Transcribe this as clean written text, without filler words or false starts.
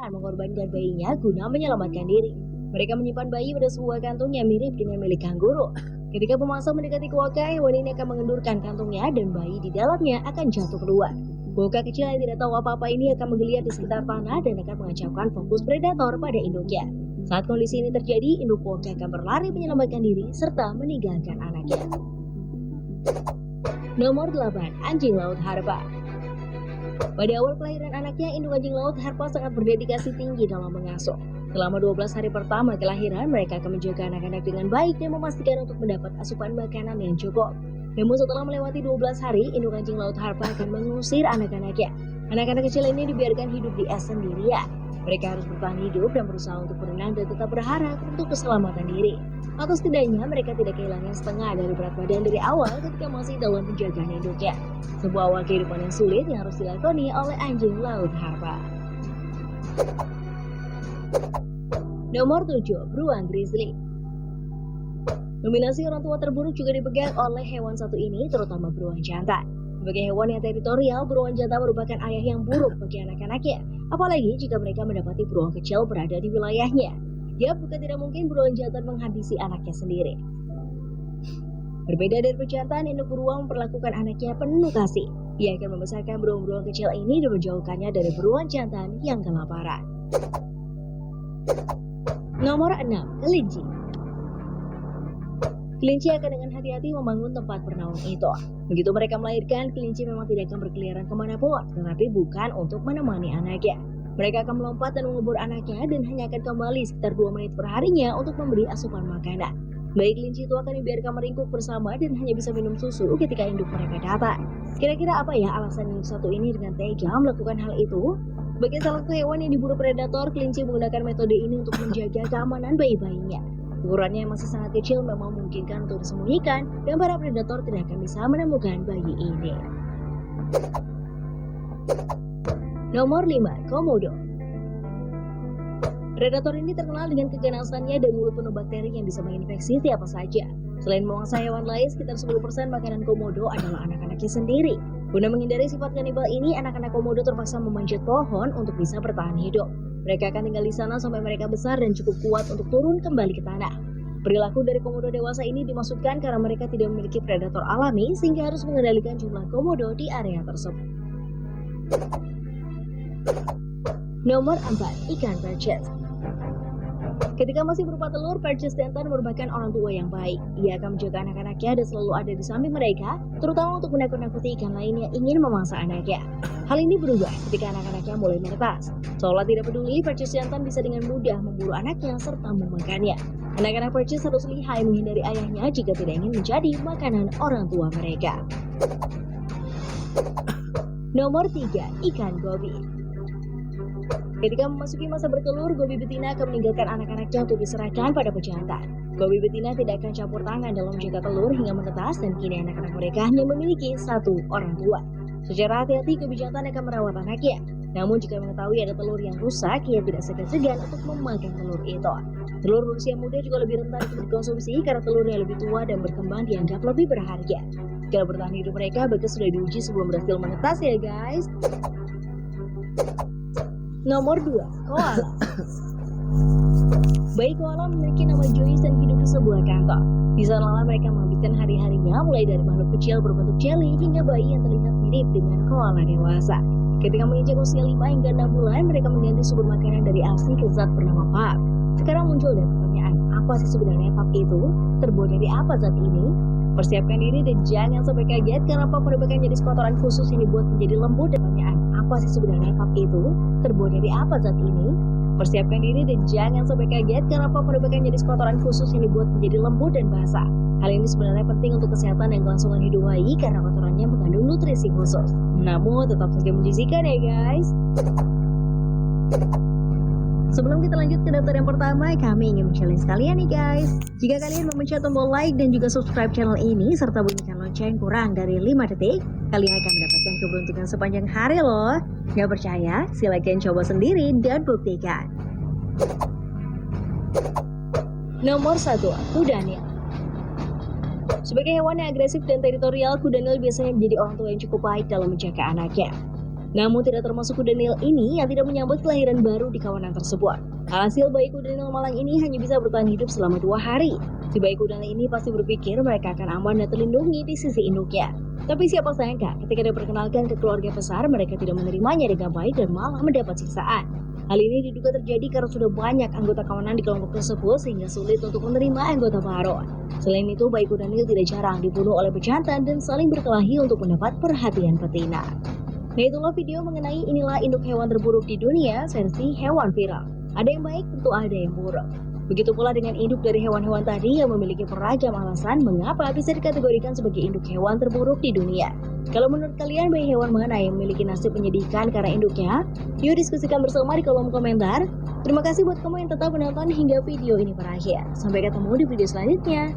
mengorbankan bayinya guna menyelamatkan diri. Mereka menyimpan bayi pada sebuah kantung yang mirip dengan milik kanguru. Ketika pemangsa mendekati kuoka, hewan ini akan mengendurkan kantungnya dan bayi di dalamnya akan jatuh keluar. Kuoka kecil yang tidak tahu apa-apa ini akan menggeliat di sekitar tanah dan akan mengacaukan fokus predator pada induknya. Saat kondisi ini terjadi, induk kuoka akan berlari menyelamatkan diri serta meninggalkan anaknya. Nomor 8. Anjing laut Harpa. Pada awal kelahiran anaknya, induk anjing laut Harpa sangat berdedikasi tinggi dalam mengasuh. Selama 12 hari pertama kelahiran, mereka akan menjaga anak-anak dengan baik dan memastikan untuk mendapat asupan makanan yang cukup. Namun setelah melewati 12 hari, induk anjing laut Harpa akan mengusir anak-anaknya. Anak-anak kecil ini dibiarkan hidup di es sendirian. Mereka harus bertahan hidup dan berusaha untuk berenang dan tetap berharap untuk keselamatan diri. Atau setidaknya mereka tidak kehilangan setengah dari berat badan dari awal ketika masih dalam penjagaan induknya. Sebuah awal kehidupan yang sulit yang harus dilakoni oleh anjing laut Harpa. Nomor 7. Beruang grizzly. Nominasi orang tua terburuk juga dipegang oleh hewan satu ini, terutama beruang jantan. Sebagai hewan yang teritorial, beruang jantan merupakan ayah yang buruk bagi anak-anaknya, apalagi jika mereka mendapati beruang kecil berada di wilayahnya. Ya, bukan tidak mungkin beruang jantan menghabisi anaknya sendiri. Berbeda dari pejantan, induk beruang memperlakukan anaknya penuh kasih. Ia akan membesarkan beruang-beruang kecil ini dan menjauhkannya dari beruang jantan yang kelaparan. Nomor 6. Kelinci. Kelinci akan dengan hati-hati membangun tempat bernaung itu. Begitu mereka melahirkan, kelinci memang tidak akan berkeliaran kemanapun, tetapi bukan untuk menemani anaknya. Mereka akan melompat dan mengubur anaknya dan hanya akan kembali sekitar 2 menit per harinya untuk memberi asupan makanan. Bayi kelinci itu akan dibiarkan meringkuk bersama dan hanya bisa minum susu ketika induk mereka datang. Kira-kira apa ya alasan induk satu ini dengan tega melakukan hal itu? Bagi salah satu hewan yang diburu predator, kelinci menggunakan metode ini untuk menjaga keamanan bayi-bayinya. Ukurannya yang masih sangat kecil memang memungkinkan untuk disembunyikan dan para predator tidak akan bisa menemukan bayi ini. Nomor 5. Komodo. Predator ini terkenal dengan keganasannya dan mulut penuh bakteri yang bisa menginfeksi siapa saja. Selain memangsa hewan lain, sekitar 10% makanan komodo adalah anak-anaknya sendiri. Guna menghindari sifat kanibal ini, anak-anak komodo terpaksa memanjat pohon untuk bisa bertahan hidup. Mereka akan tinggal di sana sampai mereka besar dan cukup kuat untuk turun kembali ke tanah. Perilaku dari komodo dewasa ini dimaksudkan karena mereka tidak memiliki predator alami sehingga harus mengendalikan jumlah komodo di area tersebut. Nomor 4. Ikan perches. Ketika masih berupa telur, perches jantan merupakan orang tua yang baik. Ia akan menjaga anak-anaknya dan selalu ada di samping mereka, terutama untuk menakut-nakuti ikan lain yang ingin memangsa anaknya. Hal ini berubah ketika anak-anaknya mulai menetas. Seolah tidak peduli, perches jantan bisa dengan mudah memburu anaknya serta memakannya. Anak-anak perches harus lihai menghindari ayahnya jika tidak ingin menjadi makanan orang tua mereka. Nomor 3. Ikan gobi. Ketika memasuki masa bertelur, gobi betina akan meninggalkan anak-anaknya untuk diserahkan pada pejantan. Gobi betina tidak akan campur tangan dalam menjaga telur hingga menetas dan kini anak-anak mereka hanya memiliki satu orang tua. Secara hati-hati, gobi jantan akan merawat anaknya. Namun jika mengetahui ada telur yang rusak, ia tidak segan-segan untuk memakan telur itu. Telur berusia muda juga lebih rentan untuk dikonsumsi karena telurnya lebih tua dan berkembang dianggap lebih berharga. Jika bertahan hidup mereka, bahkan sudah diuji sebelum berhasil menetas ya guys. Nomor 2. Koala. Bayi koala memiliki nama Joyce dan hidup di sebuah kantor. Di sanalah mereka menghabiskan hari-harinya mulai dari makhluk kecil berbentuk jelly hingga bayi yang terlihat mirip dengan koala dewasa. Ketika menginjak usia 5 hingga 6 bulan, mereka mengganti sumber makanan dari asi ke zat bernama pap. Sekarang muncul dari pertanyaan, apa sih sebenarnya pap itu? Terbuat dari apa zat ini? Persiapkan diri dan jangan sampai kaget karena pap merupakan jenis kotoran khusus yang dibuat menjadi lembut. Dan pertanyaan, apa sih sebenarnya pap itu? Terbuat dari apa zat ini? Persiapkan diri dan jangan sampai kaget karena pap merupakan jenis kotoran khusus yang dibuat menjadi lembut dan basah. Hal ini sebenarnya penting untuk kesehatan dan kelangsungan hidup bayi karena kotorannya mengandung nutrisi khusus. Namun tetap saja menjijikan ya guys. Sebelum kita lanjut ke daftar yang pertama, kami ingin men-challenge kalian nih guys. Jika kalian memencet tombol like dan juga subscribe channel ini serta bunyikan lonceng kurang dari 5 detik, kalian akan mendapatkan keberuntungan sepanjang hari loh. Gak percaya? Silakan coba sendiri dan buktikan. Nomor 1. Kuda Nil. Sebagai hewan yang agresif dan teritorial, kuda Nil biasanya menjadi orang tua yang cukup baik dalam menjaga anaknya. Namun tidak termasuk kuda Nil ini yang tidak menyambut kelahiran baru di kawanan tersebut. Alhasil bayi kuda Nil malang ini hanya bisa bertahan hidup selama 2 hari. Si bayi kuda Nil ini pasti berpikir mereka akan aman dan terlindungi di sisi induknya. Tapi siapa sangka ketika diperkenalkan ke keluarga besar, mereka tidak menerimanya dengan baik dan malah mendapat siksaan. Hal ini diduga terjadi karena sudah banyak anggota kawanan di kelompok tersebut sehingga sulit untuk menerima anggota baru. Selain itu, bayi kuda Nil tidak jarang dibunuh oleh pejantan dan saling berkelahi untuk mendapat perhatian betina. Nah, itulah video mengenai inilah induk hewan terburuk di dunia versi hewan viral. Ada yang baik, tentu ada yang buruk. Begitu pula dengan induk dari hewan-hewan tadi yang memiliki beragam alasan mengapa bisa dikategorikan sebagai induk hewan terburuk di dunia. Kalau menurut kalian bayi hewan mana yang memiliki nasib menyedihkan karena induknya? Yuk diskusikan bersama di kolom komentar. Terima kasih buat kamu yang tetap menonton hingga video ini berakhir. Sampai ketemu di video selanjutnya.